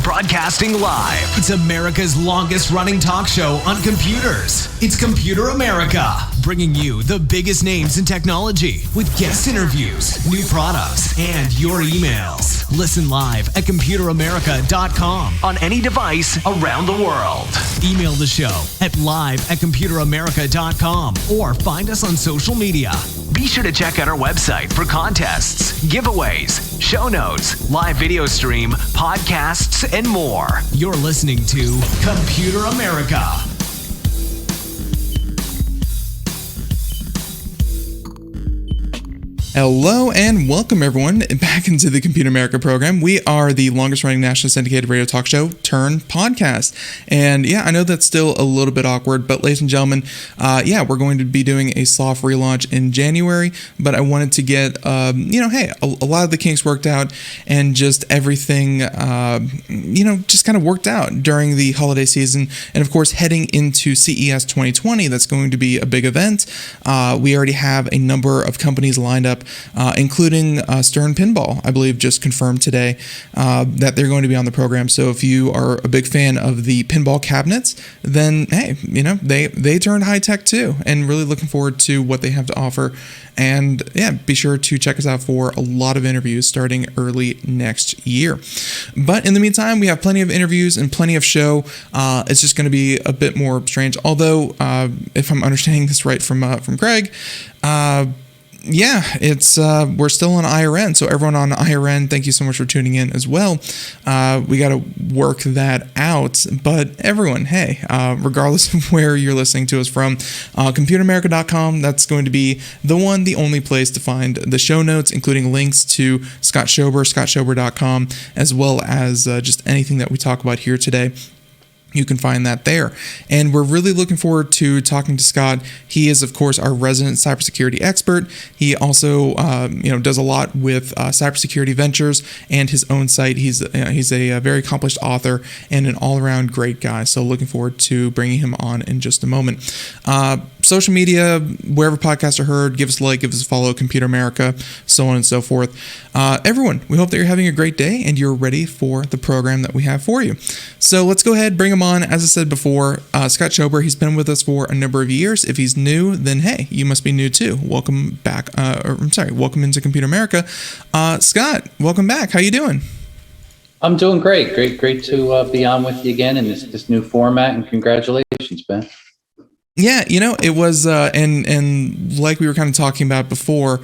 Broadcasting live. It's America's longest running talk show on computers. It's Computer America, bringing you the biggest names in technology with guest interviews, new products, and your emails. Listen live at computeramerica.com on any device around the world. Email the show at live@computeramerica.com or find us on social media. Be sure to check out our website for contests, giveaways, show notes, live video stream, podcasts, and more. You're listening to Computer America. Hello and welcome everyone back into the Computer America program. We are the longest running nationally syndicated radio talk show turned podcast. And yeah, I know that's still a little bit awkward, but ladies and gentlemen, we're going to be doing a soft relaunch in January, but I wanted to get, a lot of the kinks worked out and just everything, just kind of worked out during the holiday season. And of course, heading into CES 2020, that's going to be a big event. We already have a number of companies lined up, including Stern Pinball, I believe just confirmed today that they're going to be on the program. So if you are a big fan of the pinball cabinets, then hey, they turned high tech too, and really looking forward to what they have to offer. And yeah, be sure to check us out for a lot of interviews starting early next year. But in the meantime, we have plenty of interviews and plenty of show. It's just going to be a bit more strange, although if I'm understanding this right from Craig, it's we're still on IRN, so everyone on IRN, thank you so much for tuning in as well. We got to work that out, but everyone, hey, regardless of where you're listening to us from, computeramerica.com, that's going to be the only place to find the show notes, including links to Scott Schober, scottschober.com, as well as just anything that we talk about here today. You can find that there. And we're really looking forward to talking to Scott. He is, of course, our resident cybersecurity expert. He also, does a lot with cybersecurity ventures and his own site. He's a very accomplished author and an all-around great guy. So looking forward to bringing him on in just a moment. Social media, wherever podcasts are heard, give us a like, give us a follow, Computer America, so on and so forth. Everyone, we hope that you're having a great day and you're ready for the program that we have for you. So let's go ahead, bring him on. As I said before, Scott Schober, he's been with us for a number of years. If he's new, then hey, you must be new too. Welcome back. Welcome into Computer America. Scott, welcome back. How you doing? I'm doing great. Great to be on with you again in this new format, and congratulations, Ben. Yeah, it was, and like we were kind of talking about before,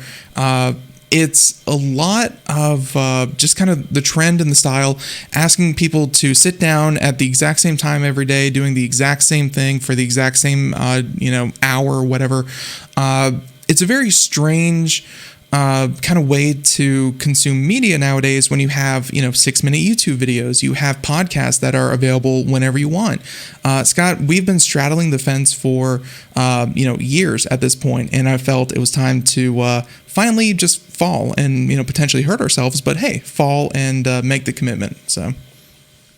it's a lot of just kind of the trend and the style, asking people to sit down at the exact same time every day, doing the exact same thing for the exact same, hour or whatever. It's a very strange kind of way to consume media nowadays when you have, 6-minute YouTube videos, you have podcasts that are available whenever you want. Scott, we've been straddling the fence for, years at this point, and I felt it was time to finally just fall and, potentially hurt ourselves, but hey, fall and make the commitment. So,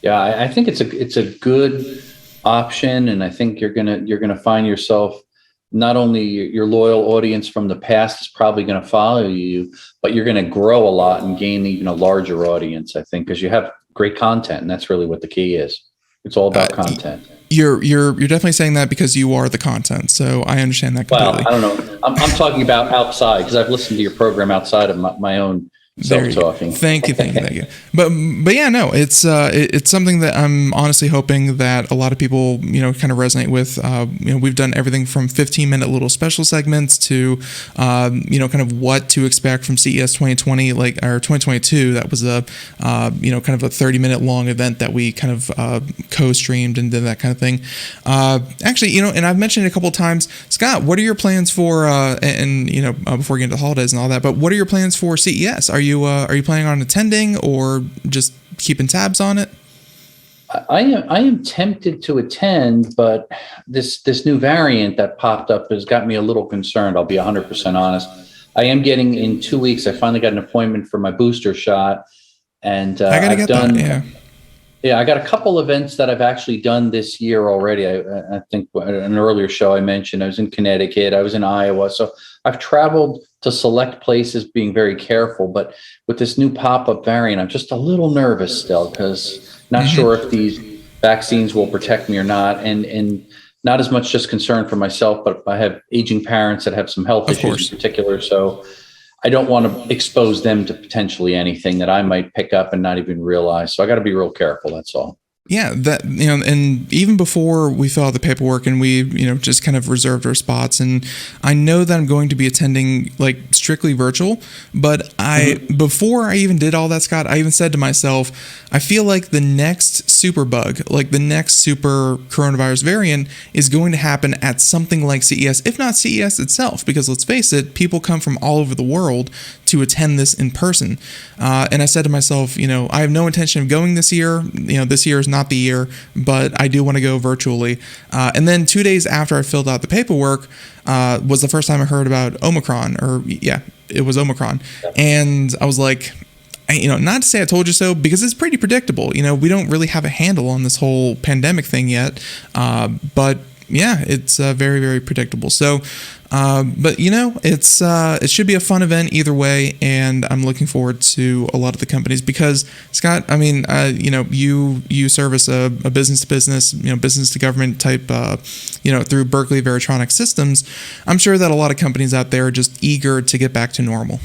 yeah, I think it's a good option, and I think you're gonna find yourself, not only your loyal audience from the past is probably going to follow you, but you're going to grow a lot and gain even a larger audience, I think, because you have great content, and that's really what the key is. It's all about content. You're definitely saying that because you are the content, so I understand that completely. Well, I don't know. I'm talking about outside, because I've listened to your program outside of my own self-talking. Thank you. But yeah, no, it's something that I'm honestly hoping that a lot of people, kind of resonate with. We've done everything from 15-minute little special segments to, kind of what to expect from CES 2020, or 2022. That was a, kind of a 30-minute long event that we kind of co-streamed and did that kind of thing. Actually, and I've mentioned it a couple of times, Scott, what are your plans for, before we get into the holidays and all that, but what are your plans for CES? Are you planning on attending or just keeping tabs on it? I am tempted to attend, but this new variant that popped up has got me a little concerned. I'll be 100% honest. I am getting, in 2 weeks, I finally got an appointment for my booster shot, and I gotta get that. Yeah. Yeah, I got a couple events that I've actually done this year already. I think in an earlier show I mentioned I was in Connecticut, I was in Iowa. So I've traveled to select places, being very careful. But with this new pop-up variant, I'm just a little nervous still because, Not sure if these vaccines will protect me or not. And not as much just concern for myself, but I have aging parents that have some health issues in particular. So I don't want to expose them to potentially anything that I might pick up and not even realize. So I got to be real careful. That's all. Yeah, that, and even before we fill out the paperwork and we, just kind of reserved our spots, and I know that I'm going to be attending like strictly virtual, but before I even did all that, Scott, I even said to myself, I feel like the next super bug, like the next super coronavirus variant is going to happen at something like CES, if not CES itself, because let's face it, people come from all over the world to attend this in person. And I said to myself, I have no intention of going this year. This year is not the year, but I do want to go virtually. And then 2 days after I filled out the paperwork was the first time I heard about Omicron, it was Omicron. And I was like, not to say I told you so, because it's pretty predictable. We don't really have a handle on this whole pandemic thing yet. But yeah, it's very, very predictable. So, but it should be a fun event either way, and I'm looking forward to a lot of the companies because, Scott, I mean, you service a business to business, business to government type, through Berkeley Veritronic Systems. I'm sure that a lot of companies out there are just eager to get back to normal.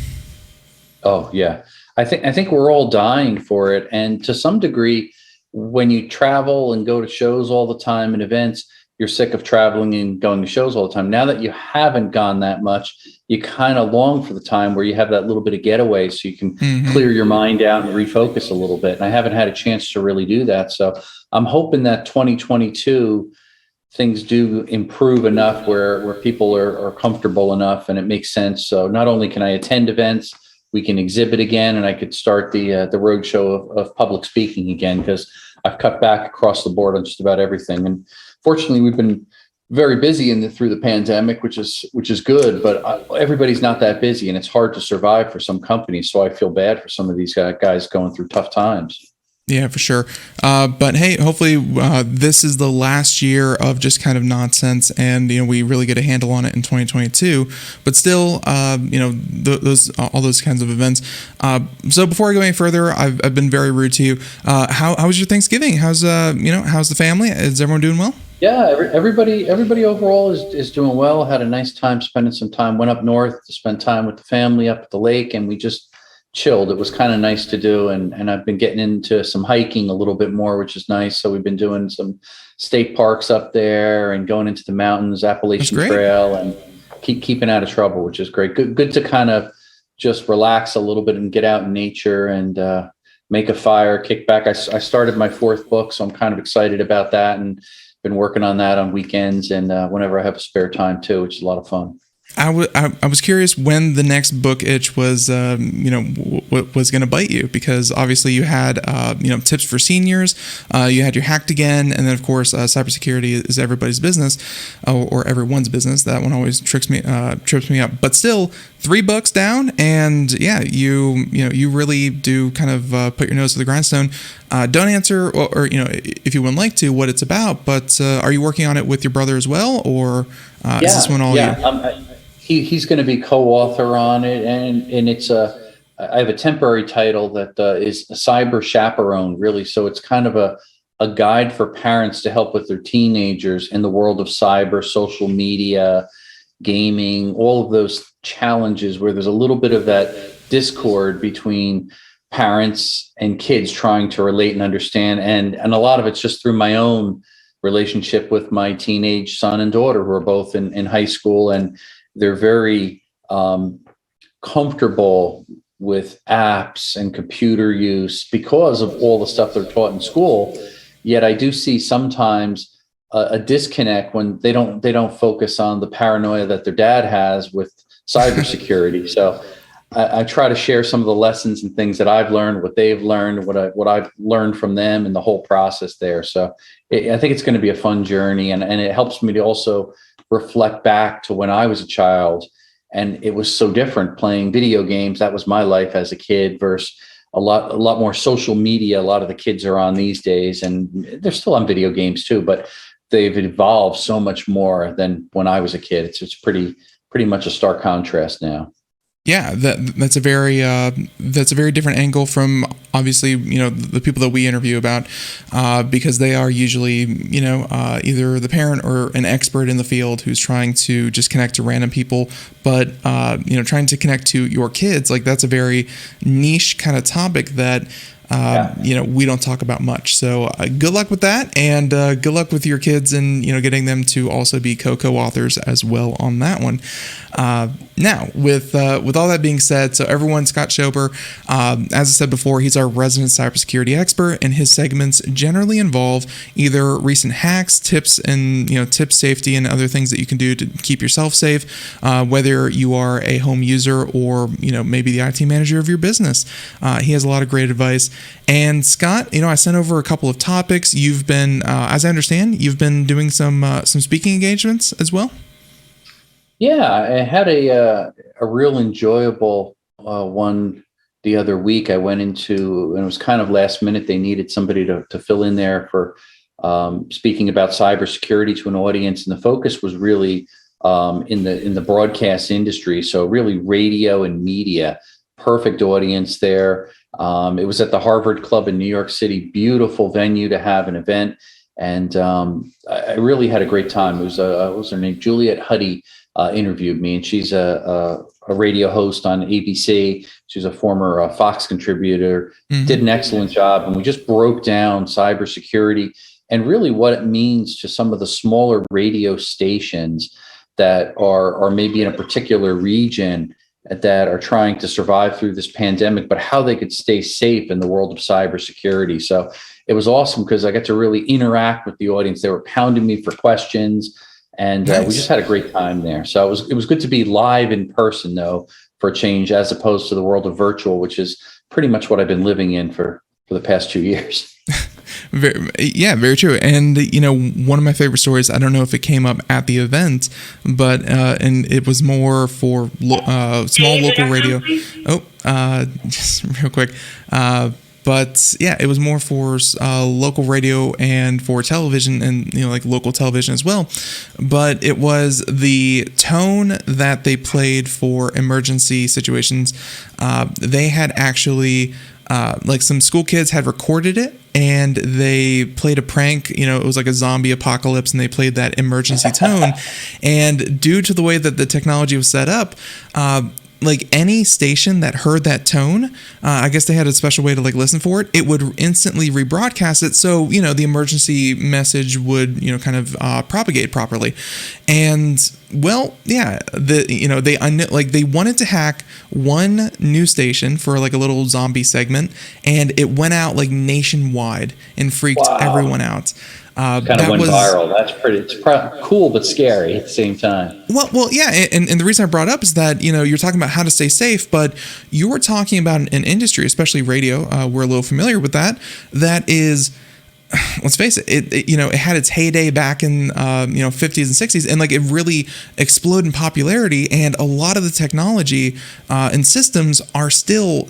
Oh yeah, I think we're all dying for it, and to some degree, when you travel and go to shows all the time and events, you're sick of traveling and going to shows all the time. Now that you haven't gone that much, you kind of long for the time where you have that little bit of getaway so you can clear your mind out and refocus a little bit. And I haven't had a chance to really do that. So I'm hoping that 2022 things do improve enough where people are comfortable enough and it makes sense. So not only can I attend events, we can exhibit again, and I could start the roadshow of public speaking again, because I've cut back across the board on just about everything. And fortunately, we've been very busy through the pandemic, which is good. But everybody's not that busy, and it's hard to survive for some companies. So I feel bad for some of these guys going through tough times. Yeah, for sure. But hey, hopefully this is the last year of just kind of nonsense, and we really get a handle on it in 2022. But still, all those kinds of events. So before I go any further, I've been very rude to you. How was your Thanksgiving? How's the family? Is everyone doing well? Yeah, everybody overall is doing well. Had a nice time spending some time. Went up north to spend time with the family up at the lake, and we just chilled. It was kind of nice to do, and I've been getting into some hiking a little bit more, which is nice. So we've been doing some state parks up there and going into the mountains, Appalachian Trail, and keeping out of trouble, which is great. Good to kind of just relax a little bit and get out in nature and make a fire, kick back. I started my 4th book, so I'm kind of excited about that, and been working on that on weekends and whenever I have a spare time too, which is a lot of fun. I was curious when the next book itch was, what was going to bite you, because obviously you had, tips for seniors, you had your Hacked Again, and then of course, cybersecurity is everybody's business, or everyone's business. That one always trips me up. But still, 3 books down, and yeah, you really do kind of put your nose to the grindstone. Don't answer, or if you wouldn't like to, what it's about. But are you working on it with your brother as well, or is this one all you? He's going to be co-author on it, and it's I have a temporary title that is a cyber chaperone, really. So it's kind of a guide for parents to help with their teenagers in the world of cyber, social media, gaming, all of those challenges where there's a little bit of that discord between parents and kids trying to relate and understand. And a lot of it's just through my own relationship with my teenage son and daughter, who are both in high school, and they're very comfortable with apps and computer use because of all the stuff they're taught in school. Yet I do see sometimes a disconnect when they don't focus on the paranoia that their dad has with cybersecurity. So I try to share some of the lessons and things that I've learned, what they've learned, what I've learned from them, and the whole process there. So I think it's going to be a fun journey, and it helps me to also reflect back to when I was a child, and it was so different playing video games. That was my life as a kid versus a lot more social media. A lot of the kids are on these days, and they're still on video games too, but they've evolved so much more than when I was a kid. It's pretty much a stark contrast now. Yeah, that's a very different angle from obviously the people that we interview about, because they are usually either the parent or an expert in the field who's trying to just connect to random people, but trying to connect to your kids, like that's a very niche kind of topic that we don't talk about much. So good luck with that, and good luck with your kids and getting them to also be co-authors as well on that one. Now, with all that being said, so everyone, Scott Schober, as I said before, he's our resident cybersecurity expert, and his segments generally involve either recent hacks, tips, and tip safety and other things that you can do to keep yourself safe, whether you are a home user or maybe the IT manager of your business. He has a lot of great advice. And Scott, I sent over a couple of topics. You've been, as I understand, you've been doing some speaking engagements as well. Yeah, I had a real enjoyable one the other week. I went into, and it was kind of last minute. They needed somebody to fill in there for speaking about cybersecurity to an audience, and the focus was really in the broadcast industry. So really, radio and media. Perfect audience there. It was at the Harvard Club in New York City. Beautiful venue to have an event, and I really had a great time. It was what was her name? Juliet Huddy interviewed me, and she's a radio host on ABC. She's a former Fox contributor. Mm-hmm. Did an excellent job, and we just broke down cybersecurity and really what it means to some of the smaller radio stations that are maybe in a particular region that are trying to survive through this pandemic, but how they could stay safe in the world of cybersecurity. So it was awesome because I got to really interact with the audience. They were pounding me for questions, and nice. We just had a great time there. So it was good to be live in person, though, for a change, as opposed to the world of virtual, which is pretty much what I've been living in for the past 2 years. Very true. And one of my favorite stories, I don't know if it came up at the event, but and it was more for small local radio. Just real quick. But yeah, it was more for local radio and for television, and like local television as well. But it was the tone that they played for emergency situations. They had actually like some school kids had recorded it, and they played a prank. It was like a zombie apocalypse, and they played that emergency tone. And due to the way that the technology was set up, like any station that heard that tone, I guess they had a special way to like listen for it. It would instantly rebroadcast it, so the emergency message would kind of propagate properly. And well, yeah, they wanted to hack one news station for like a little zombie segment, and it went out like nationwide and freaked everyone out. Kind of went viral. That's pretty. It's cool, but scary at the same time. Well, yeah, and the reason I brought up is that you're talking about how to stay safe, but you were talking about an industry, especially radio. We're a little familiar with that. That is, let's face it. It had its heyday back in 50s and 60s, and like it really exploded in popularity. And a lot of the technology and systems are still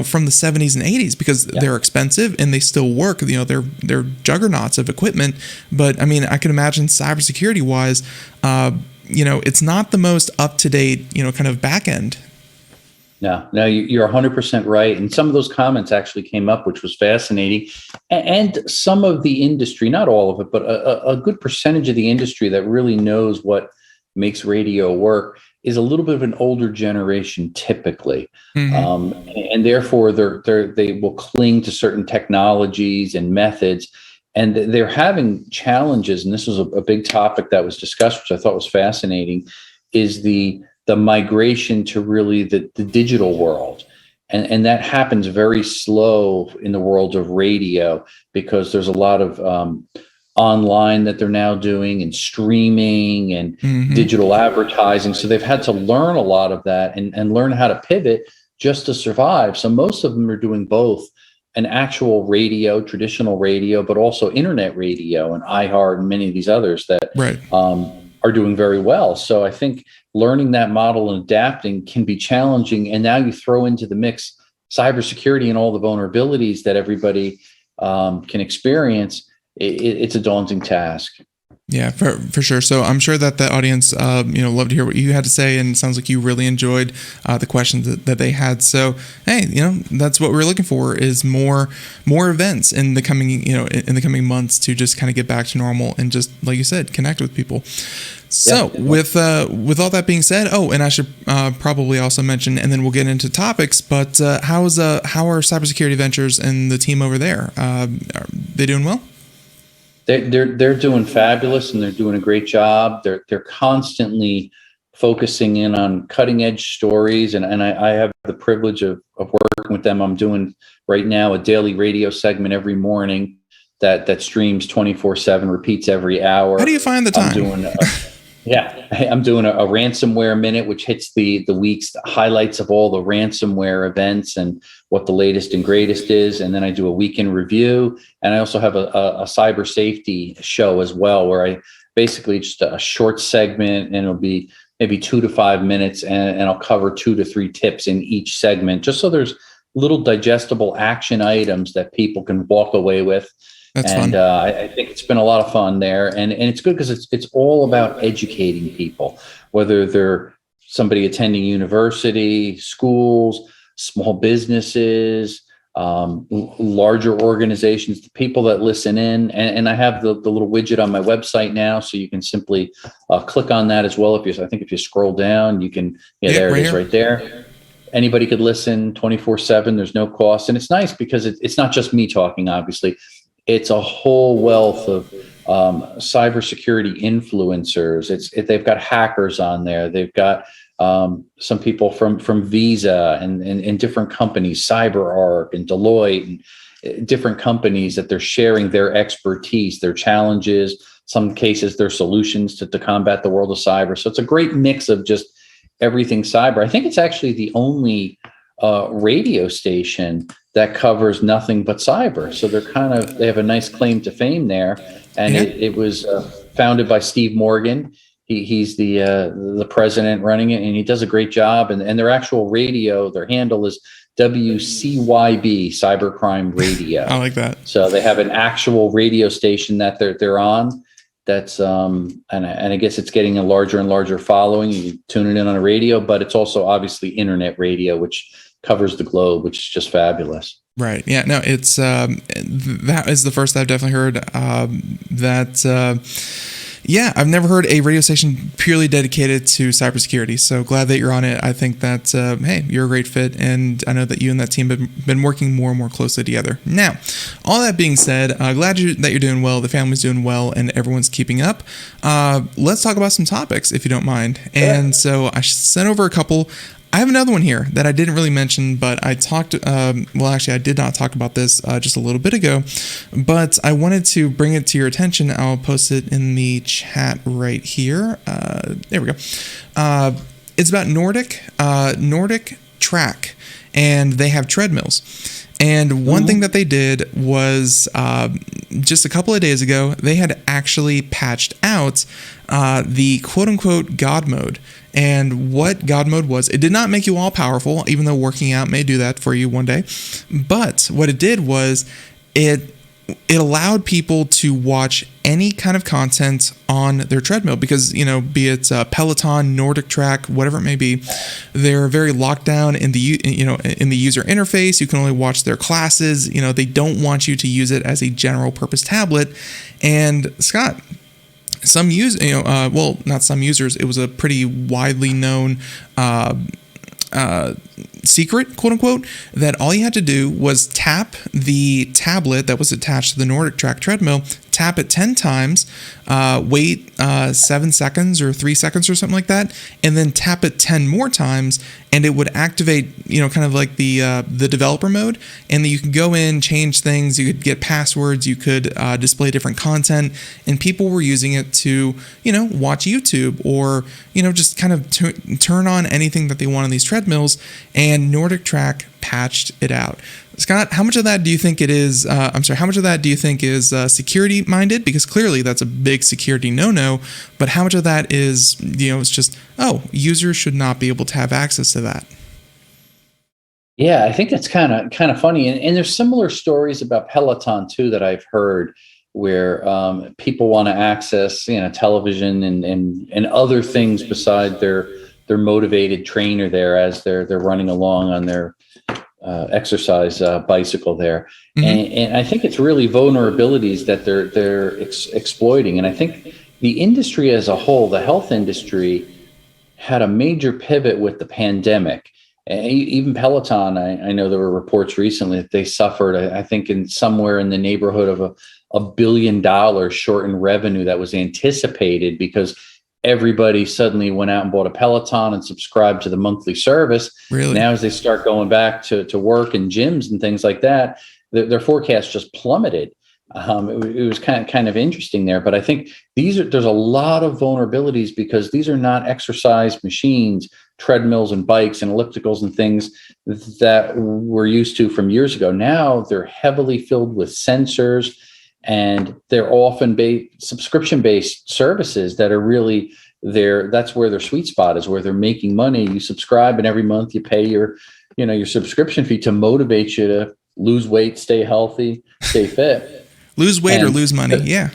from the 70s and 80s because they're expensive and they still work. They're juggernauts of equipment. But I mean, I can imagine cybersecurity wise, it's not the most up to date, kind of back end. No, you're 100% right. And some of those comments actually came up, which was fascinating. And some of the industry, not all of it, but a good percentage of the industry that really knows what makes radio work is a little bit of an older generation typically. Mm-hmm. And therefore they will cling to certain technologies and methods, and they're having challenges. And this was a big topic that was discussed, which I thought was fascinating, is the migration to really the digital world. And that happens very slow in the world of radio because there's a lot of online that they're now doing, and streaming and digital advertising. So they've had to learn a lot of that and learn how to pivot just to survive. So most of them are doing both an actual radio, traditional radio, but also internet radio and iHeart and many of these others that are doing very well. So I think learning that model and adapting can be challenging. And now you throw into the mix cybersecurity and all the vulnerabilities that everybody can experience. It's a daunting task. Yeah, for sure. So I'm sure that the audience, love to hear what you had to say, and it sounds like you really enjoyed the questions that they had. So hey, that's what we're looking for, is more events in the coming in the coming months to just kind of get back to normal and just, like you said, connect with people. So with all that being said, and I should probably also mention, and then we'll get into topics. But how are Cybersecurity Ventures and the team over there? Are they doing well? They're doing fabulous, and they're doing a great job. They're constantly focusing in on cutting edge stories, and I have the privilege of working with them. I'm doing right now a daily radio segment every morning that streams 24/7, repeats every hour. How do you find the time? I'm doing a ransomware minute, which hits the week's highlights of all the ransomware events and what the latest and greatest is. And then I do a weekend review. And I also have a cyber safety show as well, where I basically just a short segment, and it'll be maybe 2 to 5 minutes. And I'll cover 2 to 3 tips in each segment, just so there's little digestible action items that people can walk away with. That's fun. I think it's been a lot of fun there, and it's good because it's all about educating people, whether they're somebody attending university, schools, small businesses, larger organizations, the people that listen in. And I have the little widget on my website now, so you can simply click on that as well. If you scroll down, you can, there it is right there. Anybody could listen 24/7. There's no cost, and it's nice because it's not just me talking, obviously. It's a whole wealth of cybersecurity influencers. They've got hackers on there. They've got some people from Visa and different companies, CyberArk and Deloitte, and different companies that they're sharing their expertise, their challenges, some cases their solutions to combat the world of cyber. So it's a great mix of just everything cyber. I think it's actually the only radio station that covers nothing but cyber. So they have a nice claim to fame there. And it was founded by Steve Morgan. He's the president running it, and he does a great job. And their actual radio, their handle is WCYB, Cybercrime Radio. I like that. So they have an actual radio station that they're on. That's and I guess it's getting a larger and larger following. You tune it in on a radio, but it's also obviously internet radio, which covers the globe, which is just fabulous. Right. Yeah. No, it's that is the first I've definitely heard I've never heard a radio station purely dedicated to cybersecurity. So glad that you're on it. I think that, hey, you're a great fit. And I know that you and that team have been working more and more closely together. Now, all that being said, glad that you're doing well, the family's doing well, and everyone's keeping up. Let's talk about some topics, if you don't mind. And so I sent over a couple. I have another one here that I didn't really mention, but I I did not talk about this just a little bit ago, but I wanted to bring it to your attention. I'll post it in the chat right here. There we go. It's about NordicTrack, and they have Treadmills. And one thing that they did was just a couple of days ago, they had actually patched out the quote-unquote God mode. And what God mode was, it did not make you all powerful, even though working out may do that for you one day. But what it did was it allowed people to watch any kind of content on their treadmill, because, be it Peloton, NordicTrack, whatever it may be, they're very locked down in the in the user interface. You can only watch their classes. They don't want you to use it as a general purpose tablet. And Scott, some not some users, it was a pretty widely known secret, quote unquote, that all you had to do was tap the tablet that was attached to the NordicTrack treadmill, tap it 10 times, wait 7 seconds or 3 seconds or something like that, and then tap it 10 more times, and it would activate, kind of like the developer mode, and then you could go in, change things, you could get passwords, you could display different content, and people were using it to, watch YouTube or, just kind of turn on anything that they want on these treadmills, and NordicTrack patched it out. Scott, how much of that do you think how much of that do you think is security minded? Because clearly that's a big security no-no, but how much of that is, it's just, users should not be able to have access to that? Yeah, I think that's kind of funny. And there's similar stories about Peloton too that I've heard, where people want to access, television and other things beside their motivated trainer there as they're running along on their exercise bicycle there. And I think it's really vulnerabilities that they're exploiting. And I think the industry as a whole, the health industry, had a major pivot with the pandemic. Even Peloton, I know there were reports recently that they suffered, I think, in somewhere in the neighborhood of $1 billion short in revenue that was anticipated because everybody suddenly went out and bought a Peloton and subscribed to the monthly service. Really? Now, as they start going back to work and gyms and things like that, their forecast just plummeted. It was kind of interesting there, but I think there's a lot of vulnerabilities because these are not exercise machines, treadmills and bikes and ellipticals and things that we're used to from years ago. Now they're heavily filled with sensors, and they're often subscription-based services that are really there. That's where their sweet spot is, where they're making money. You subscribe, and every month you pay your subscription fee to motivate you to lose weight, stay healthy, stay fit. Lose weight or lose money. Yeah.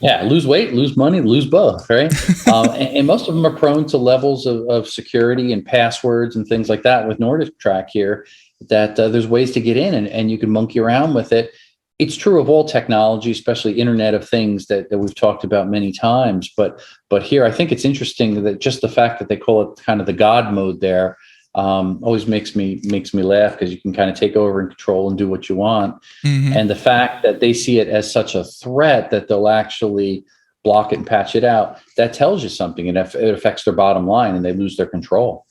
Yeah. Lose weight, lose money, lose both. Right. And most of them are prone to levels of security and passwords and things like that with NordicTrack here, that there's ways to get in and you can monkey around with it. It's true of all technology, especially Internet of Things that we've talked about many times. But here, I think it's interesting that just the fact that they call it kind of the God mode there always makes me laugh, because you can kind of take over and control and do what you want. And the fact that they see it as such a threat that they'll actually block it and patch it out, that tells you something, and it affects their bottom line and they lose their control.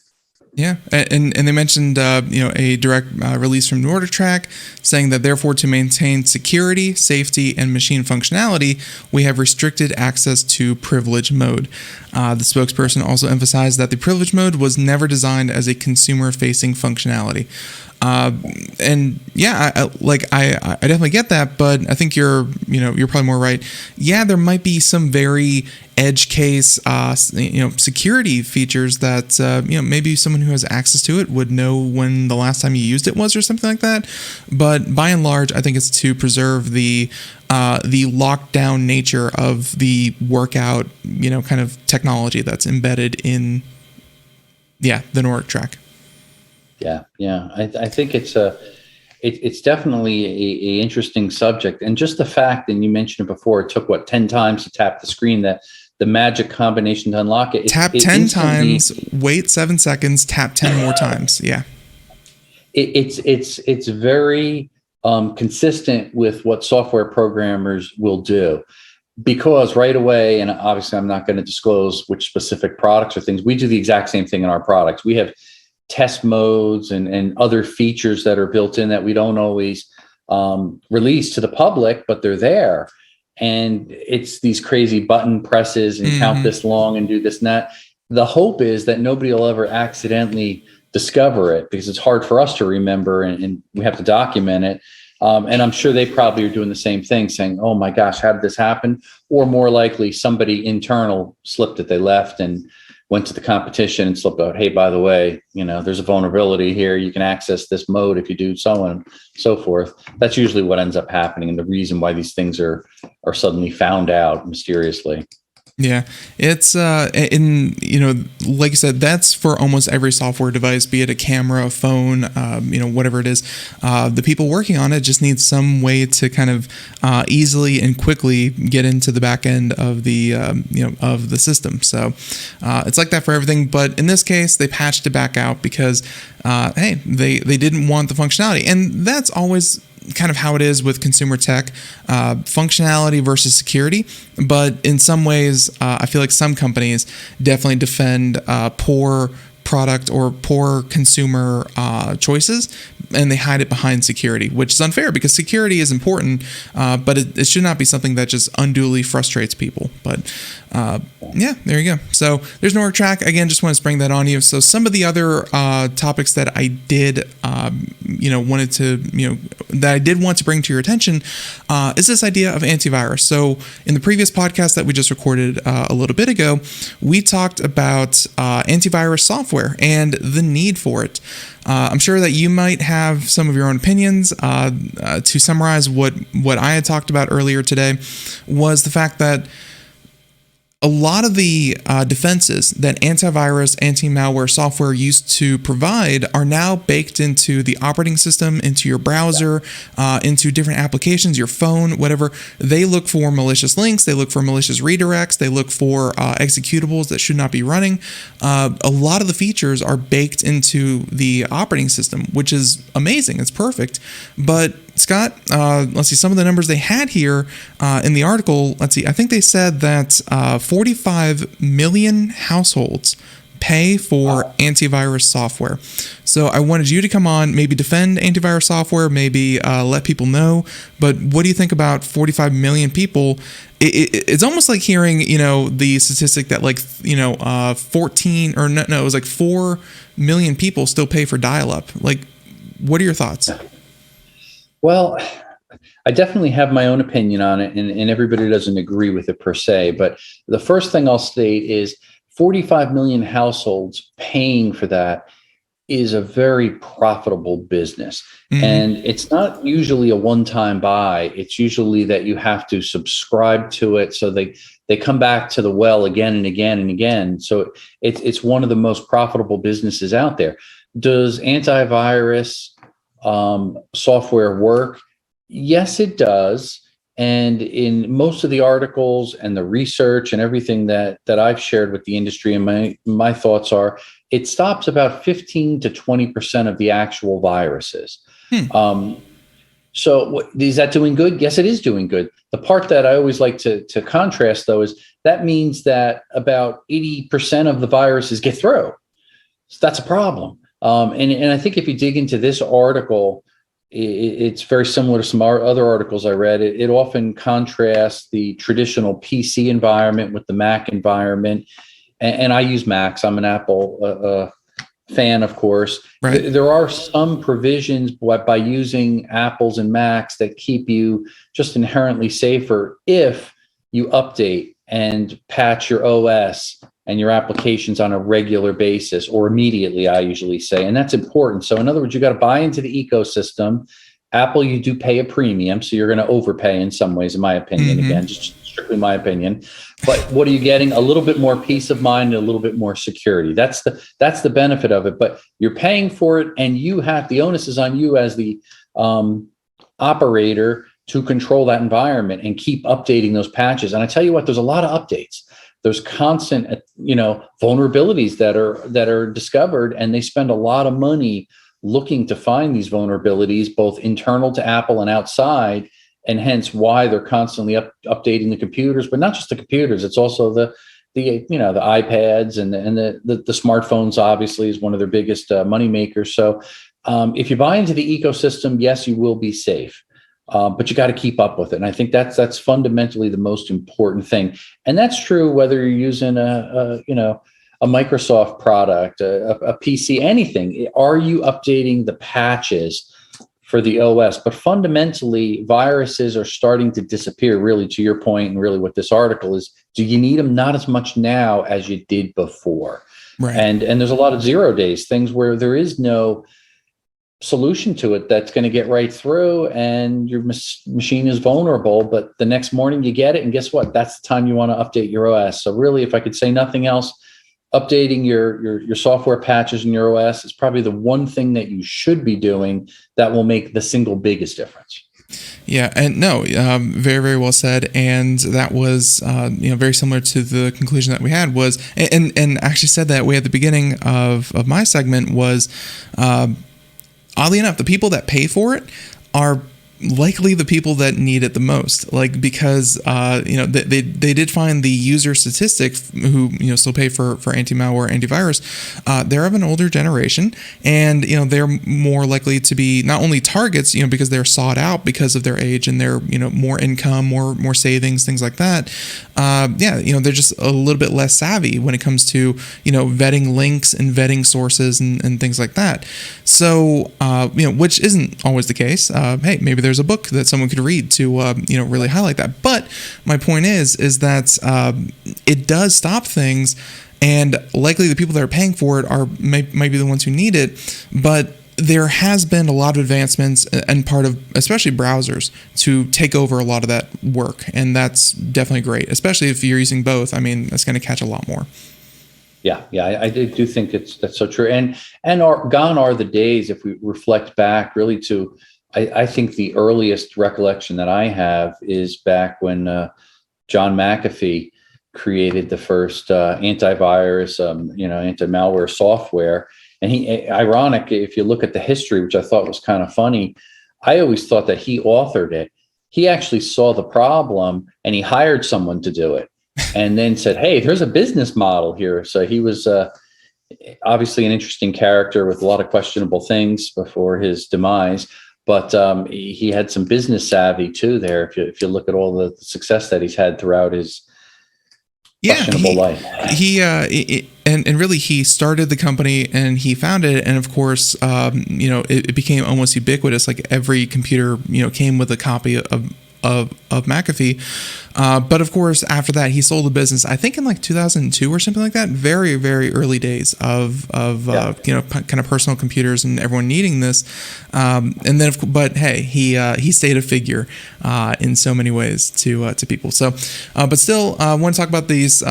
Yeah, and they mentioned a direct release from NordicTrack saying that therefore to maintain security, safety, and machine functionality, we have restricted access to privilege mode. The spokesperson also emphasized that the privilege mode was never designed as a consumer-facing functionality. And yeah, I definitely get that, but I think you're probably more right. Yeah, there might be some very edge case, security features that, maybe someone who has access to it would know when the last time you used it was or something like that. But by and large, I think it's to preserve the lockdown nature of the workout, kind of technology that's embedded in, the NordicTrack. Yeah. I think it's definitely a interesting subject, and just the fact, and you mentioned it before, it took 10 times to tap the screen, that the magic combination to unlock it. Tap 10 times, wait 7 seconds, tap 10 more times. Yeah. It's very consistent with what software programmers will do, because right away, and obviously I'm not going to disclose which specific products or things, we do the exact same thing in our products. We have test modes and other features that are built in that we don't always release to the public, but they're there. And it's these crazy button presses and count this long and do this and that. The hope is that nobody will ever accidentally discover it, because it's hard for us to remember and we have to document it. And I'm sure they probably are doing the same thing, saying, oh my gosh, how did this happen? Or more likely somebody internal slipped it. They left and went to the competition and slipped out, hey, by the way, there's a vulnerability here. You can access this mode if you do so on and so forth. That's usually what ends up happening, and the reason why these things are suddenly found out mysteriously. Yeah, it's like you said, that's for almost every software device, be it a camera, a phone, whatever it is. The people working on it just need some way to kind of easily and quickly get into the back end of the of the system. So it's like that for everything, but in this case, they patched it back out because they didn't want the functionality, and that's always kind of how it is with consumer tech, functionality versus security. But in some ways, I feel like some companies definitely defend poor product or poor consumer choices, and they hide it behind security, which is unfair, because security is important, but it should not be something that just unduly frustrates people. But there you go. So there's NordicTrack. Again, just want to spring that on you. So some of the other topics that I did want to bring to your attention is this idea of antivirus. So in the previous podcast that we just recorded a little bit ago, we talked about antivirus software and the need for it. I'm sure that you might have some of your own opinions. To summarize what I had talked about earlier today was the fact that a lot of the defenses that antivirus, anti-malware software used to provide are now baked into the operating system, into your browser, into different applications, your phone, whatever. They look for malicious links, they look for malicious redirects, they look for executables that should not be running. A lot of the features are baked into the operating system, which is amazing. It's perfect. But Scott, let's see, some of the numbers they had here in the article, let's see, I think they said that 45 million households pay for antivirus software. So I wanted you to come on, maybe defend antivirus software, maybe let people know, but what do you think about 45 million people? It's almost like hearing, the statistic that 4 million people still pay for dial-up. Like, what are your thoughts? Well, I definitely have my own opinion on it, and everybody doesn't agree with it per se. But the first thing I'll state is 45 million households paying for that is a very profitable business. Mm-hmm. And it's not usually a one-time buy. It's usually that you have to subscribe to it. So they come back to the well again and again and again. So it's one of the most profitable businesses out there. Does antivirus software work? Yes, it does. And in most of the articles and the research and everything that I've shared with the industry, and my thoughts are, it stops about 15 to 20% of the actual viruses. So is that doing good? Yes, it is doing good. The part that I always like to contrast, though, is that means that about 80% of the viruses get through. So that's a problem. And I think if you dig into this article, it's very similar to some other articles I read. It often contrasts the traditional PC environment with the Mac environment. And I use Macs. I'm an Apple fan, of course. Right. There are some provisions by using Apples and Macs that keep you just inherently safer if you update and patch your OS and your applications on a regular basis, or immediately, I usually say. And that's important. So in other words, you got to buy into the ecosystem. Apple, you do pay a premium, so you're going to overpay in some ways, in my opinion. Mm-hmm. Again, just strictly my opinion. But what are you getting? A little bit more peace of mind and a little bit more security. That's the benefit of it. But you're paying for it, and the onus is on you as the operator to control that environment and keep updating those patches. And I tell you what, there's a lot of updates. There's constant, vulnerabilities that are discovered, and they spend a lot of money looking to find these vulnerabilities, both internal to Apple and outside, and hence why they're constantly updating the computers. But not just the computers; it's also the iPads and the smartphones. Obviously, is one of their biggest money makers. So, if you buy into the ecosystem, yes, you will be safe. But you got to keep up with it. And I think that's fundamentally the most important thing. And that's true whether you're using a Microsoft product, a PC, anything. Are you updating the patches for the OS? But fundamentally, viruses are starting to disappear, really, to your point, and really what this article is. Do you need them? Not as much now as you did before. Right. And there's a lot of 0 days, things where there is no solution to it that's going to get right through, and your machine is vulnerable, but the next morning you get it, and guess what? That's the time you want to update your OS. So really, if I could say nothing else, updating your software patches in your OS is probably the one thing that you should be doing that will make the single biggest difference. Yeah, and no, very, very well said. And that was, very similar to the conclusion that we had was, and actually said that way at the beginning of my segment was, oddly enough, the people that pay for it are likely the people that need it the most, because they did find the user statistic who still pay for anti-malware, antivirus. They're of an older generation, and they're more likely to be not only targets, because they're sought out because of their age and their more income, more savings, things like that. They're just a little bit less savvy when it comes to vetting links and vetting sources and things like that. So which isn't always the case. Hey, maybe there's a book that someone could read to really highlight that. But my point is that it does stop things and likely the people that are paying for it might be the ones who need it, but there has been a lot of advancements and part of especially browsers to take over a lot of that work, and that's definitely great, especially if you're using both. I mean, that's going to catch a lot more. Yeah, I do think that's so true. And gone are the days, if we reflect back really to, I think the earliest recollection that I have is back when John McAfee created the first antivirus, anti-malware software. And ironic, if you look at the history, which I thought was kind of funny, I always thought that he authored it. He actually saw the problem and he hired someone to do it and then said, hey, there's a business model here. So he was obviously an interesting character with a lot of questionable things before his demise. But he had some business savvy too there. If you look at all the success that he's had throughout his questionable life. And really, he started the company and he founded it, and of course, it became almost ubiquitous. Like every computer, came with a copy of McAfee. But of course, after that, he sold the business, I think in like 2002 or something like that. Very, very early days of kind of personal computers and everyone needing this. And then, but hey, he stayed a figure in so many ways to people. So, but still, I want to talk about these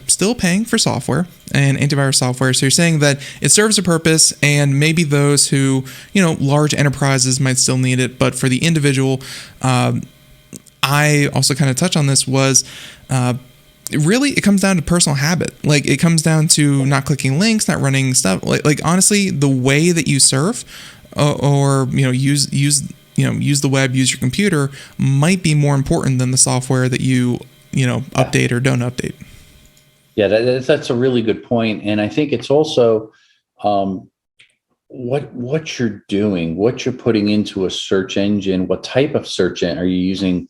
still paying for software and antivirus software. So you're saying that it serves a purpose, and maybe those who, large enterprises might still need it, but for the individual, I also kind of touched on this, was really it comes down to personal habit. Like it comes down to not clicking links, not running stuff. Like honestly, the way that you surf or use the web, use your computer might be more important than the software that you update or don't update. Yeah, that's a really good point. And I think it's also what you're doing, what you're putting into a search engine. What type of search engine are you using?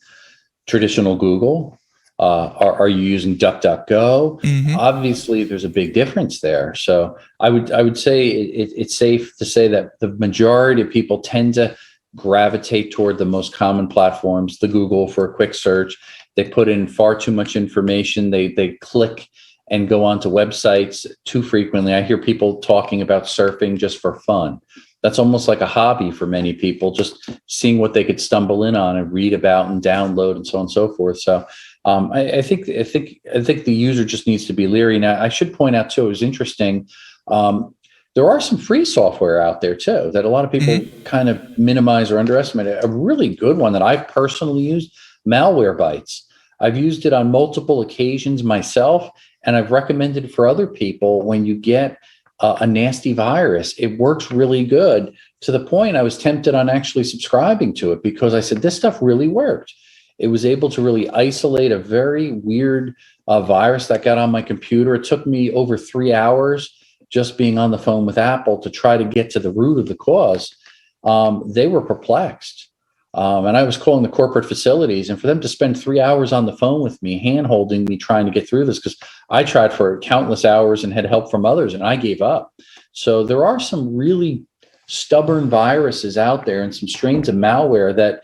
Traditional Google? Are you using DuckDuckGo? Mm-hmm. Obviously, there's a big difference there. So I would say it's safe to say that the majority of people tend to gravitate toward the most common platforms. The Google for a quick search. They put in far too much information. They click and go onto websites too frequently. I hear people talking about surfing just for fun. That's almost like a hobby for many people, just seeing what they could stumble in on and read about and download and so on and so forth. So I think the user just needs to be leery. Now, I should point out too, it was interesting. There are some free software out there too that a lot of people kind of minimize or underestimate. A really good one that I've personally used, Malwarebytes. I've used it on multiple occasions myself, and I've recommended it for other people. When you get a nasty virus, it works really good, to the point I was tempted on actually subscribing to it because I said, this stuff really worked. It was able to really isolate a very weird virus that got on my computer. It took me over 3 hours just being on the phone with Apple to try to get to the root of the cause. They were perplexed. And I was calling the corporate facilities, and for them to spend 3 hours on the phone with me, hand-holding me, trying to get through this, because I tried for countless hours and had help from others, and I gave up. So there are some really stubborn viruses out there and some strains of malware that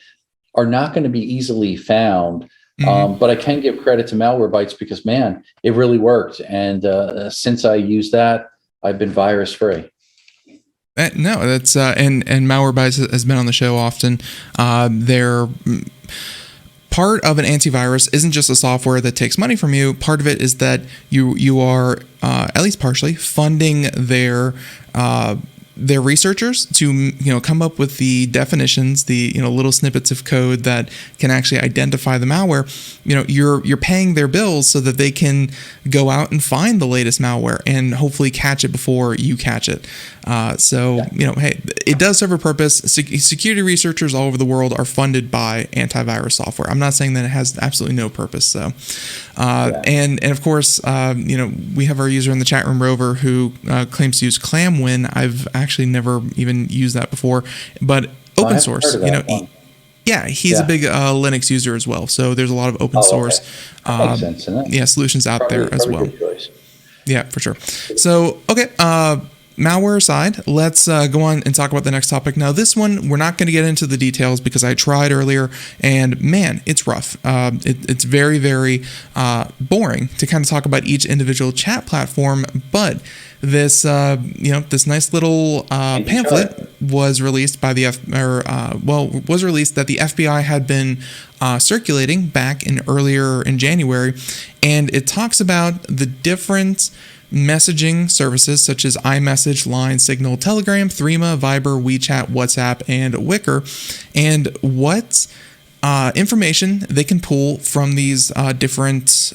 are not going to be easily found. But I can give credit to Malwarebytes because, man, it really worked. And since I used that, I've been virus-free. No, that's and Malwarebytes has been on the show often. They're part of an antivirus isn't just a software that takes money from you. Part of it is that you are at least partially funding their researchers to come up with the definitions, the little snippets of code that can actually identify the malware. You're paying their bills so that they can go out and find the latest malware and hopefully catch it before you catch it. Hey, it does serve a purpose. Security researchers all over the world are funded by antivirus software. I'm not saying that it has absolutely no purpose. So, and of course, we have our user in the chat room, Rover, who claims to use ClamWin. I've actually never even used that before, but open source, he's a big Linux user as well. So there's a lot of open source, makes sense, solutions out probably, there as well. Good choice. Yeah, for sure. So, okay. malware aside, let's go on and talk about the next topic. Now, this one, we're not going to get into the details because I tried earlier, and man, it's rough. It's very, very boring to kind of talk about each individual chat platform, but this, this nice little pamphlet was released by the was released that the FBI had been circulating back earlier in January, and it talks about the different messaging services such as iMessage, Line, Signal, Telegram, Threema, Viber, WeChat, WhatsApp, and Wickr, and what information they can pull from these different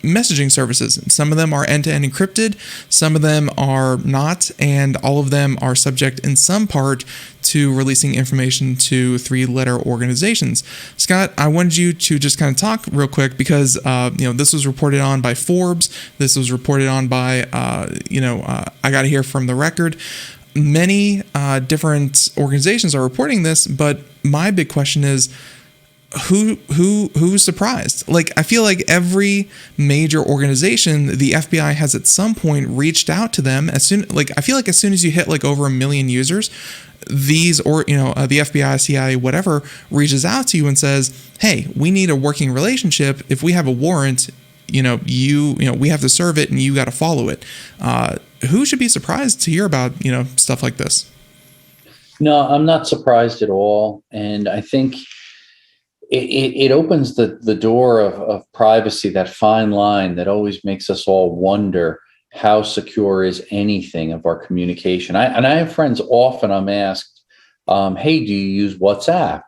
messaging services. Some of them are end-to-end encrypted, some of them are not, and all of them are subject in some part to releasing information to three-letter organizations. Scott, I wanted you to just kind of talk real quick because this was reported on by Forbes. This was reported on by I got to hear from the record. Many different organizations are reporting this, but my big question is, who's surprised? Like, I feel like every major organization, the FBI has at some point reached out to them. I feel like as soon as you hit like over 1 million users, the FBI, CIA, whatever, reaches out to you and says, hey, we need a working relationship. If we have a warrant, we have to serve it and you got to follow it. Who should be surprised to hear about, stuff like this? No, I'm not surprised at all. And I think it opens the door of privacy, that fine line that always makes us all wonder how secure is anything of our communication. I have friends, often I'm asked, hey, do you use WhatsApp?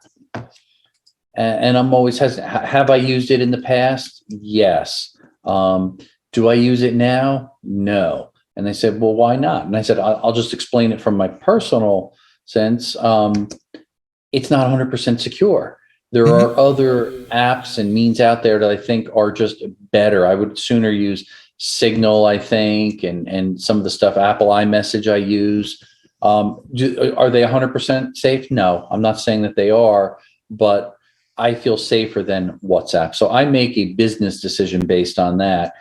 And I'm always hesitant. Have I used it in the past? Yes. Do I use it now? No. And they said, well, why not? And I said, I'll just explain it from my personal sense. It's not 100% secure. There are other apps and means out there that I think are just better. I would sooner use Signal, I think, and some of the stuff, Apple iMessage I use. Are they 100% safe? No, I'm not saying that they are, but I feel safer than WhatsApp. So I make a business decision based on that.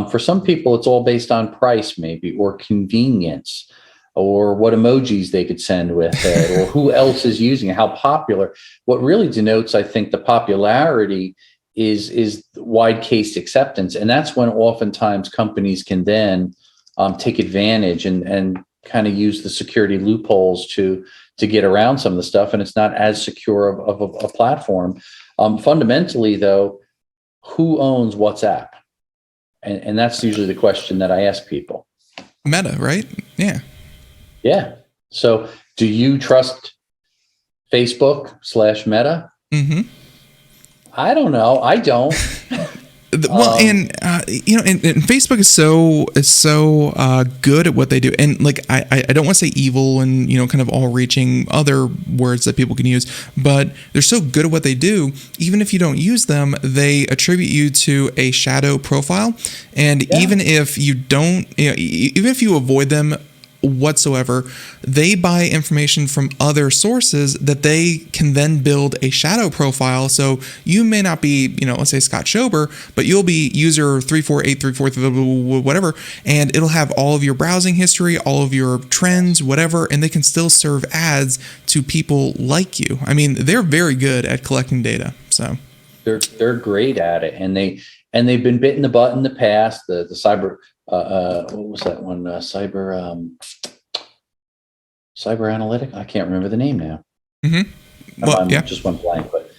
For some people, it's all based on price, maybe, or convenience, or what emojis they could send with it, or who else is using it, how popular. What really denotes, I think, the popularity is wide case acceptance. And that's when oftentimes companies can then take advantage and kind of use the security loopholes to get around some of the stuff. And it's not as secure of a platform. Fundamentally, though, who owns WhatsApp? And that's usually the question that I ask people. Meta, right? Yeah. Yeah. So do you trust Facebook/Meta? Mm-hmm. I don't know. I don't. Well, and Facebook is so good at what they do, and like I don't want to say evil and kind of all-reaching other words that people can use, but they're so good at what they do. Even if you don't use them, they attribute you to a shadow profile, and even if you don't, even if you avoid them whatsoever, they buy information from other sources that they can then build a shadow profile. So you may not be, let's say Scott Schober, but you'll be user 34834 whatever, and it'll have all of your browsing history, all of your trends, whatever, and they can still serve ads to people like you. I mean, they're very good at collecting data. So they're great at it, and they've been bit in the butt in the past. The cyber what was that one? Cyber analytic. I can't remember the name now. Mm-hmm. Well, just went blank. But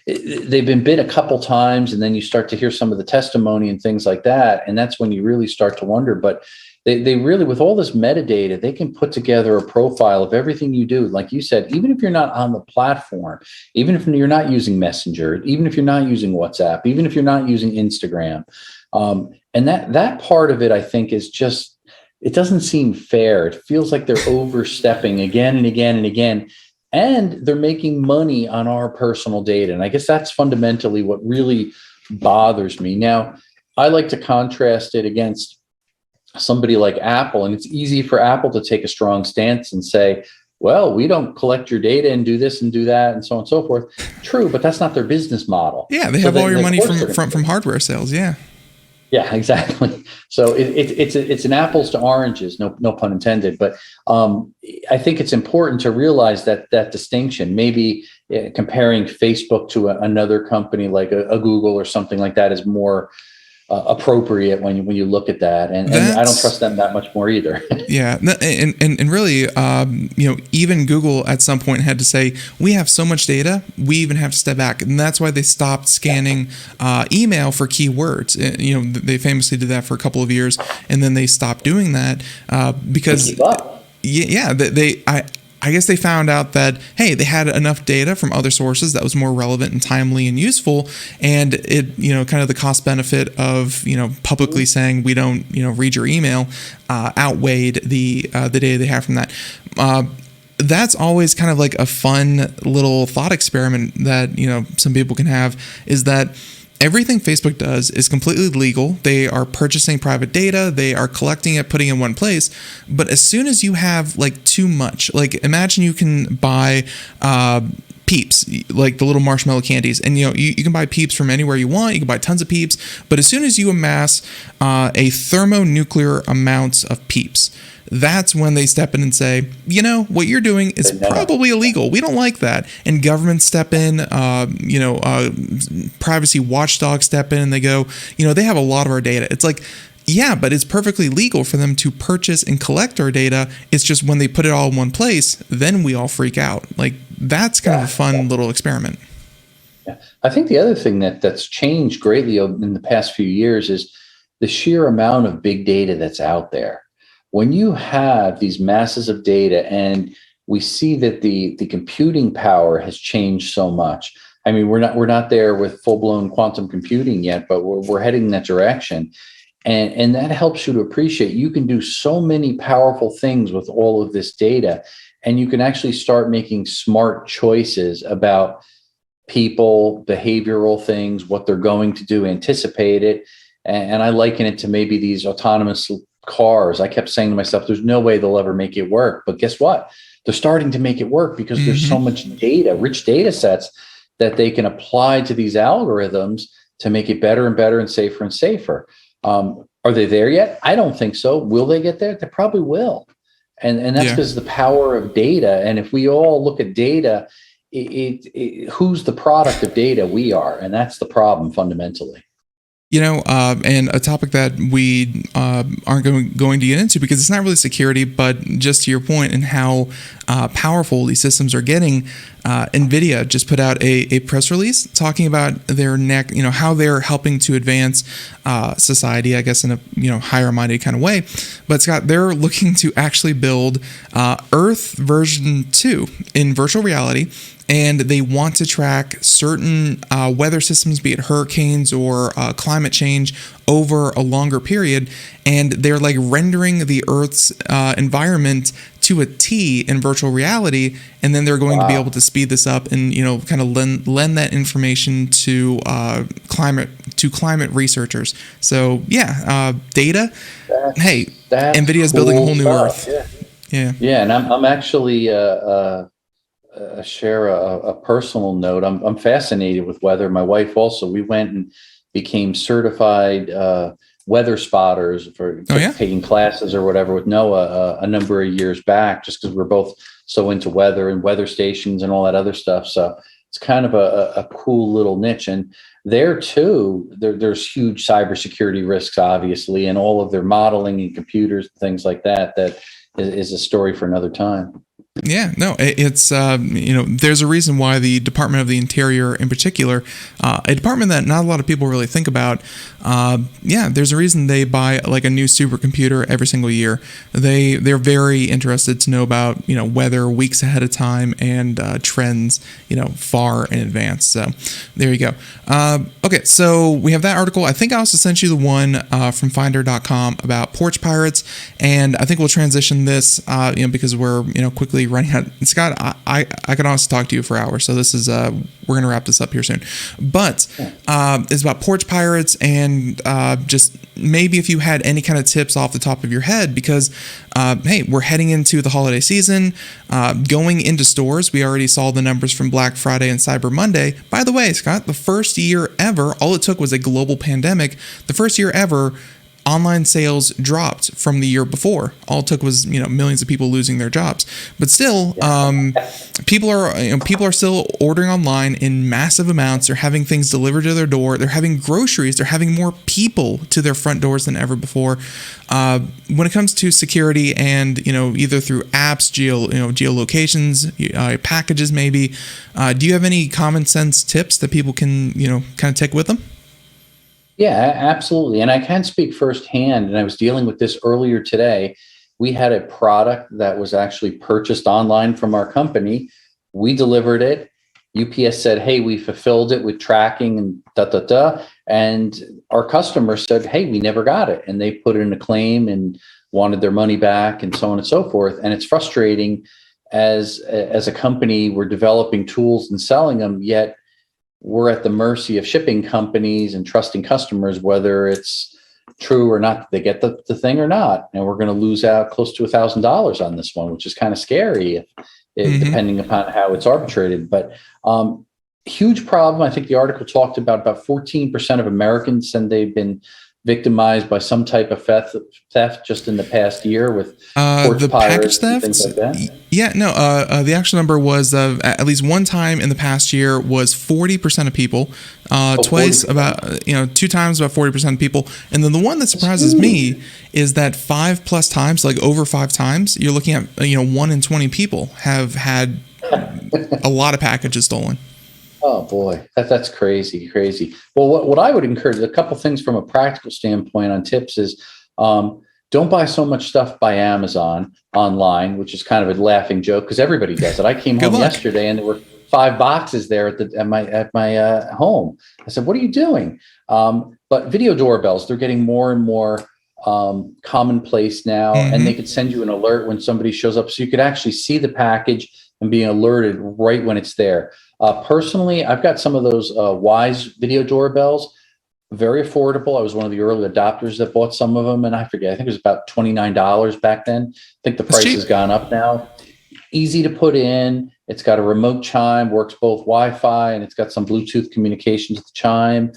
they've been bit a couple times, and then you start to hear some of the testimony and things like that, and that's when you really start to wonder. But they really, with all this metadata, they can put together a profile of everything you do. Like you said, even if you're not on the platform, even if you're not using Messenger, even if you're not using WhatsApp, even if you're not using Instagram. And that part of it, I think, is just, it doesn't seem fair. It feels like they're overstepping again and again and again, and they're making money on our personal data. And I guess that's fundamentally what really bothers me. Now, I like to contrast it against somebody like Apple, and it's easy for Apple to take a strong stance and say, well, we don't collect your data and do this and do that and so on and so forth. True, but that's not their business model. Yeah, they have all your money from hardware sales. Yeah. Yeah, exactly. So it's an apples to oranges, no pun intended. But I think it's important to realize that distinction. Maybe comparing Facebook to another company like a Google or something like that is more appropriate when you look at that. And I don't trust them that much more either. Yeah, and really, even Google at some point had to say, we have so much data, we even have to step back, and that's why they stopped scanning email for keywords. They famously did that for a couple of years, and then they stopped doing that because I guess they found out that, hey, they had enough data from other sources that was more relevant and timely and useful. And it, kind of the cost benefit of, publicly saying we don't, read your email outweighed the data they have from that. That's always kind of like a fun little thought experiment that, some people can have, is that everything Facebook does is completely legal. They are purchasing private data. They are collecting it, putting it in one place. But as soon as you have like too much, like imagine you can buy Peeps, like the little marshmallow candies, and you can buy Peeps from anywhere you want. You can buy tons of Peeps. But as soon as you amass a thermonuclear amount of Peeps, that's when they step in and say, what you're doing is probably illegal. We don't like that. And governments step in, privacy watchdogs step in, and they go, they have a lot of our data. It's like, yeah, but it's perfectly legal for them to purchase and collect our data. It's just when they put it all in one place, then we all freak out. Like, that's kind of a fun little experiment. Yeah. I think the other thing that's changed greatly in the past few years is the sheer amount of big data that's out there. When you have these masses of data, and we see that the computing power has changed so much. I mean, we're not there with full-blown quantum computing yet, but we're heading in that direction. And that helps you to appreciate you can do so many powerful things with all of this data, and you can actually start making smart choices about people, behavioral things, what they're going to do, anticipate it. And I liken it to maybe these autonomous cars. I kept saying to myself, there's no way they'll ever make it work. But guess what? They're starting to make it work because there's so much data, rich data sets that they can apply to these algorithms to make it better and better and safer. Are they there yet? I don't think so. Will they get there? They probably will. And that's because the power of data. And if we all look at data, who's the product of data? We are. And that's the problem fundamentally. And a topic that we aren't going to get into because it's not really security, but just to your point and how powerful these systems are getting, NVIDIA just put out a press release talking about their how they're helping to advance society, I guess, in a higher-minded kind of way. But Scott, they're looking to actually build Earth version 2 in virtual reality. And they want to track certain weather systems, be it hurricanes or climate change, over a longer period. And they're like rendering the Earth's environment to a T in virtual reality. And then they're going to be able to speed this up and kind of lend that information to climate researchers. So data. That's NVIDIA's building a whole new Earth. Yeah. And I'm actually share a personal note. I'm fascinated with weather. My wife also. We went and became certified weather spotters for taking classes or whatever with Noah a number of years back, just because we're both so into weather and weather stations and all that other stuff. So it's kind of a cool little niche. And there too, there's huge cybersecurity risks, obviously, and all of their modeling and computers and things like that. That is a story for another time. Yeah, no, it's, there's a reason why the Department of the Interior in particular, a department that not a lot of people really think about, there's a reason they buy like a new supercomputer every single year. They're very interested to know about, weather weeks ahead of time and trends, far in advance. So there you go. Okay, so we have that article. I think I also sent you the one from Finder.com about porch pirates, and I think we'll transition this, because we're, quickly running out. Scott, I could honestly talk to you for hours. So this is we're going to wrap this up here soon. But it's about porch pirates, and just maybe if you had any kind of tips off the top of your head, because hey, we're heading into the holiday season, going into stores. We already saw the numbers from Black Friday and Cyber Monday. By the way, Scott, the first year ever, all it took was a global pandemic. The first year ever, online sales dropped from the year before. All it took was, millions of people losing their jobs. But still, people are still ordering online in massive amounts. They're having things delivered to their door. They're having groceries. They're having more people to their front doors than ever before. When it comes to security, and either through apps, geolocations, packages, maybe, do you have any common sense tips that people can kind of take with them? Yeah, absolutely. And I can speak firsthand, and I was dealing with this earlier today. We had a product that was actually purchased online from our company. We delivered it. UPS said, hey, we fulfilled it with tracking and And our customer said, hey, we never got it. And they put in a claim and wanted their money back and so on and so forth. And it's frustrating as a company, we're developing tools and selling them, yet we're at the mercy of shipping companies and trusting customers, whether it's true or not, that they get the thing or not. And we're going to lose out close to $1,000 on this one, which is kind of scary depending upon how it's arbitrated. But huge problem. I think the article talked about 14% of Americans said they've been victimized by some type of theft just in the past year with porch pirates and things like that. Yeah, no, the actual number was at least one time in the past year was 40% of people, twice 40%. About, 2 times about 40% of people. And then the one that surprises me is that 5+ times, like over 5 times, you're looking at, 1 in 20 people have had a lot of packages stolen. Oh boy, that's crazy. Well, what I would encourage, a couple things from a practical standpoint on tips is, don't buy so much stuff by Amazon online, which is kind of a laughing joke because everybody does it. I came home yesterday and there were 5 boxes there at my home. I said, "What are you doing?" But video doorbells, they're getting more and more commonplace now, and they could send you an alert when somebody shows up, so you could actually see the package and being alerted right when it's there. Personally, I've got some of those Wise video doorbells, very affordable. I was one of the early adopters that bought some of them, and I think it was about $29 back then. I think the price has gone up now. Easy to put in. It's got a remote chime, works both Wi-Fi, and it's got some Bluetooth communication to the chime.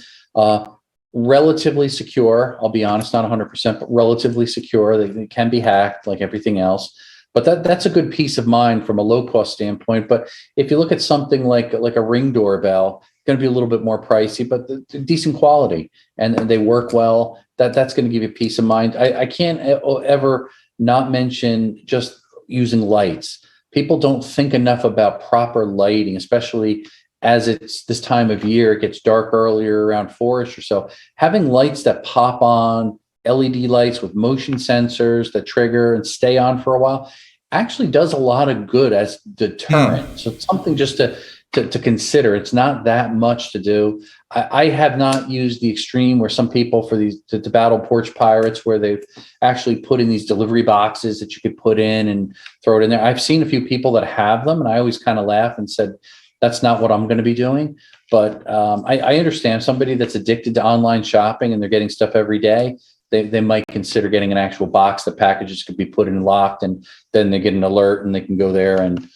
Relatively secure. I'll be honest, not 100%, but relatively secure. They can be hacked like everything else. But that's a good peace of mind from a low-cost standpoint. But if you look at something like a Ring doorbell, it's going to be a little bit more pricey, but decent quality, and they work well. That's going to give you peace of mind. I can't ever not mention just using lights. People don't think enough about proper lighting, especially as it's this time of year. It gets dark earlier, around 4-ish or so. Having lights that pop on, LED lights with motion sensors that trigger and stay on for a while, actually does a lot of good as deterrent. So it's something just to consider. It's not that much to do. I have not used the extreme where some people for these to battle porch pirates, where they've actually put in these delivery boxes that you could put in and throw it in there. I've seen a few people that have them, and I always kind of laugh and said, that's not what I'm going to be doing. But I understand somebody that's addicted to online shopping and they're getting stuff every day. They might consider getting an actual box that packages could be put in and locked, and then they get an alert and they can go there and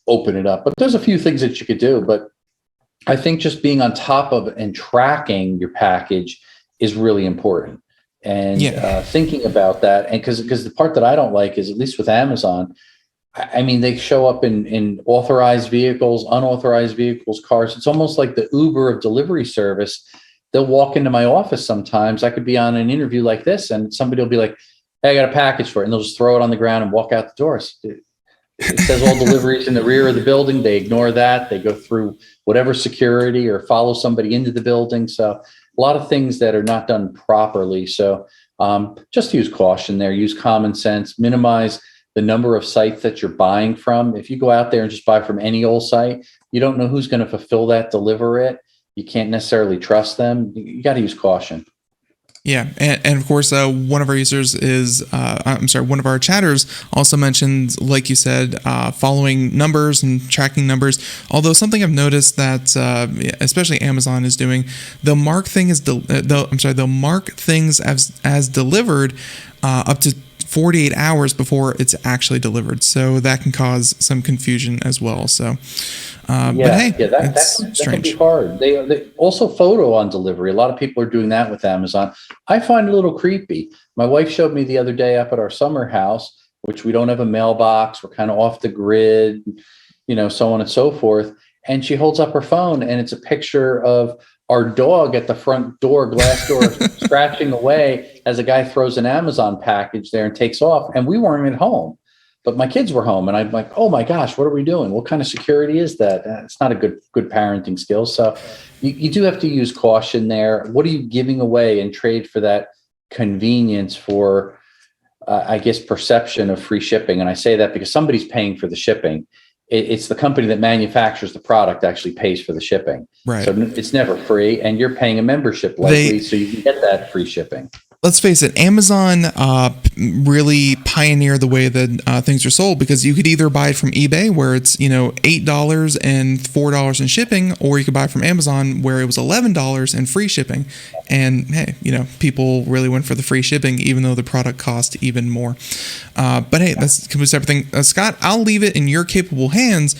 open it up. But there's a few things that you could do. But I think just being on top of and tracking your package is really important. And thinking about that, and because the part that I don't like is, at least with Amazon, I mean, they show up in authorized vehicles, unauthorized vehicles, cars. It's almost like the Uber of delivery service. They'll walk into my office sometimes. I could be on an interview like this, and somebody will be like, "Hey, I got a package for it," and they'll just throw it on the ground and walk out the doors. It says all deliveries in the rear of the building. They ignore that. They go through whatever security or follow somebody into the building. So a lot of things that are not done properly. So just use caution there. Use common sense. Minimize the number of sites that you're buying from. If you go out there and just buy from any old site, you don't know who's going to fulfill that, deliver it. You can't necessarily trust them. You got to use caution. Yeah, and of course, one of our users is, one of our chatters also mentioned, like you said, following numbers and tracking numbers. Although something I've noticed that, especially Amazon is doing, they'll mark things they'll mark things as delivered up to 48 hours before it's actually delivered. So that can cause some confusion as well. So, but hey, that can be hard. They also photo on delivery. A lot of people are doing that with Amazon. I find it a little creepy. My wife showed me the other day up at our summer house, which we don't have a mailbox. We're kind of off the grid, so on and so forth. And she holds up her phone and it's a picture of our dog at the front door, glass door, scratching away as a guy throws an Amazon package there and takes off. And we weren't at home, but my kids were home. And I'm like, oh my gosh, what are we doing? What kind of security is that? It's not a good parenting skill. So you do have to use caution there. What are you giving away in trade for that convenience for, I guess, perception of free shipping? And I say that because somebody's paying for the shipping. It's the company that manufactures the product actually pays for the shipping. Right. So it's never free, and you're paying a membership likely, so you can get that free shipping. Let's face it, Amazon really pioneered the way that things are sold, because you could either buy it from eBay where it's $8 and $4 in shipping, or you could buy it from Amazon where it was $11 and free shipping. And hey, people really went for the free shipping even though the product cost even more. But hey, that's a completely separate thing. Scott, I'll leave it in your capable hands.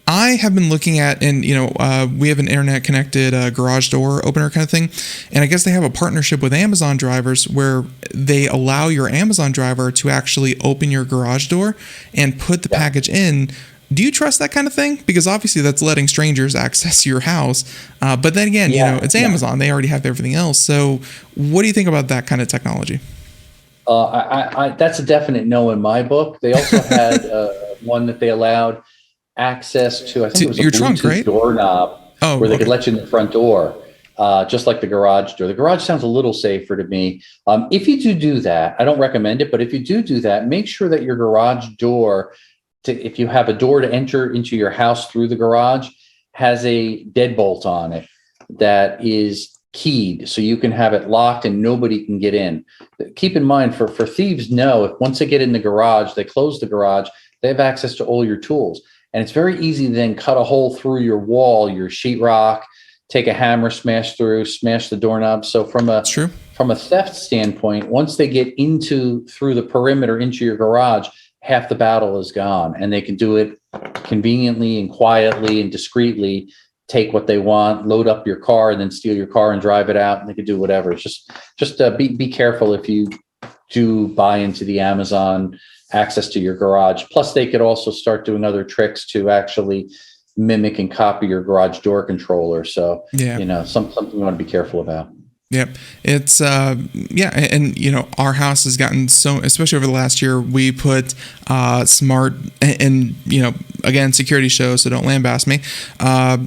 I have been looking at, and we have an internet connected garage door opener kind of thing, and I guess they have a partnership with Amazon drivers where they allow your Amazon driver to actually open your garage door and put the package in. Do you trust that kind of thing? Because obviously that's letting strangers access your house. But then again, it's Amazon. They already have everything else. So what do you think about that kind of technology? That's a definite no in my book. They also had one that they allowed access to, I think it was a your Bluetooth trunk, right? Doorknob where they could let you in the front door, just like the garage door. The garage sounds a little safer to me. If you do that, I don't recommend it, but if you do that, make sure that your garage door, if you have a door to enter into your house through the garage, has a deadbolt on it that is keyed, so you can have it locked and nobody can get in. Keep in mind, for thieves if once they get in the garage, they close the garage, they have access to all your tools. And it's very easy to then cut a hole through your wall, your sheetrock, take a hammer, smash the doorknob. So from a theft standpoint, once they get through the perimeter into your garage, half the battle is gone, and they can do it conveniently and quietly and discreetly, take what they want, load up your car, and then steal your car and drive it out, and they can do whatever. It's just be careful if you do buy into the Amazon access to your garage. Plus, they could also start doing other tricks to actually mimic and copy your garage door controller. So, something you want to be careful about. Yep. It's, and our house has gotten so, especially over the last year, we put smart, and again, security shows, so don't lambast me,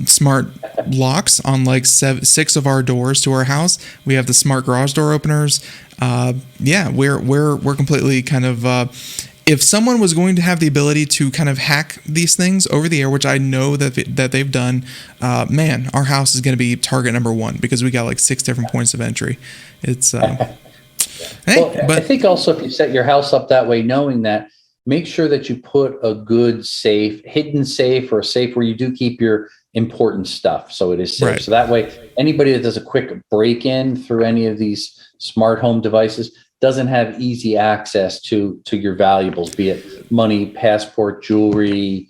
smart locks on like 6 of our doors to our house. We have the smart garage door openers. We're completely kind of, if someone was going to have the ability to kind of hack these things over the air, which I know that they've done, our house is going to be target number 1, because we got like 6 different points of entry. It's I think also if you set your house up that way, knowing that, make sure that you put a good safe, hidden safe, or a safe where you do keep your important stuff, so it is safe. Right. So that way, anybody that does a quick break-in through any of these smart home devices doesn't have easy access to your valuables, be it money, passport, jewelry,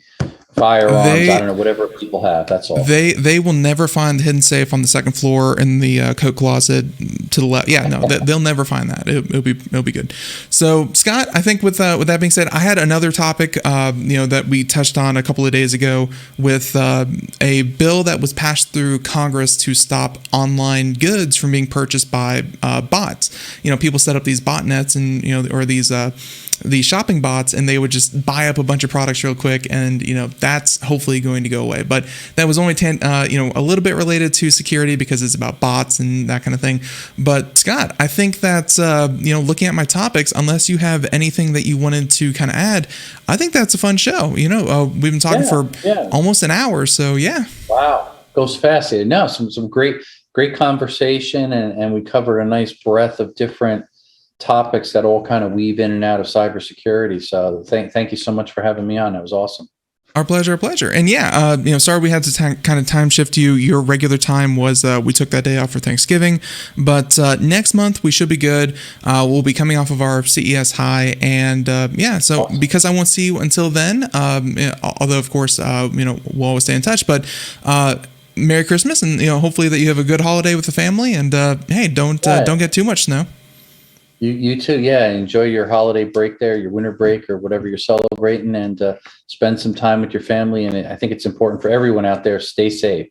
firearms, I don't know, whatever people have. That's all. They will never find the hidden safe on the second floor in the coat closet to the left. Yeah, no, they'll never find that. It'll be good. So, Scott, I think with that being said, I had another topic that we touched on a couple of days ago with a bill that was passed through Congress to stop online goods from being purchased by bots. People set up these botnets and or these shopping bots, and they would just buy up a bunch of products real quick, and that's hopefully going to go away. But that was only a little bit related to security because it's about bots and that kind of thing. But Scott, I think that looking at my topics, unless you have anything that you wanted to kind of add, I think that's a fun show. We've been talking for almost an hour, so yeah. Wow, goes fast. No, some great great conversation, and we covered a nice breadth of different topics that all kind of weave in and out of cybersecurity. So thank you so much for having me on. That was awesome. Our pleasure, And yeah, sorry we had to kind of time shift you. Your regular time was we took that day off for Thanksgiving, but next month we should be good. We'll be coming off of our CES high, and so awesome. Because I won't see you until then, although of course we'll always stay in touch. But Merry Christmas, and hopefully that you have a good holiday with the family. And hey, don't get too much snow. You too, yeah. Enjoy your holiday break there, your winter break, or whatever you're celebrating, and spend some time with your family. And I think it's important for everyone out there. Stay safe.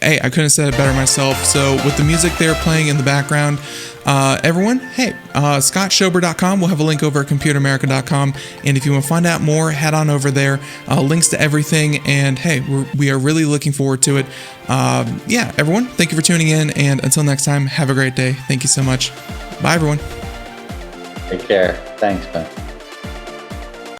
Hey, I couldn't have said it better myself. So with the music there playing in the background, everyone, hey, scottschober.com. We'll have a link over at computeramerica.com. And if you want to find out more, head on over there. Links to everything. And hey, we are really looking forward to it. Everyone, thank you for tuning in. And until next time, have a great day. Thank you so much. Bye, everyone. Take care. Thanks, Ben.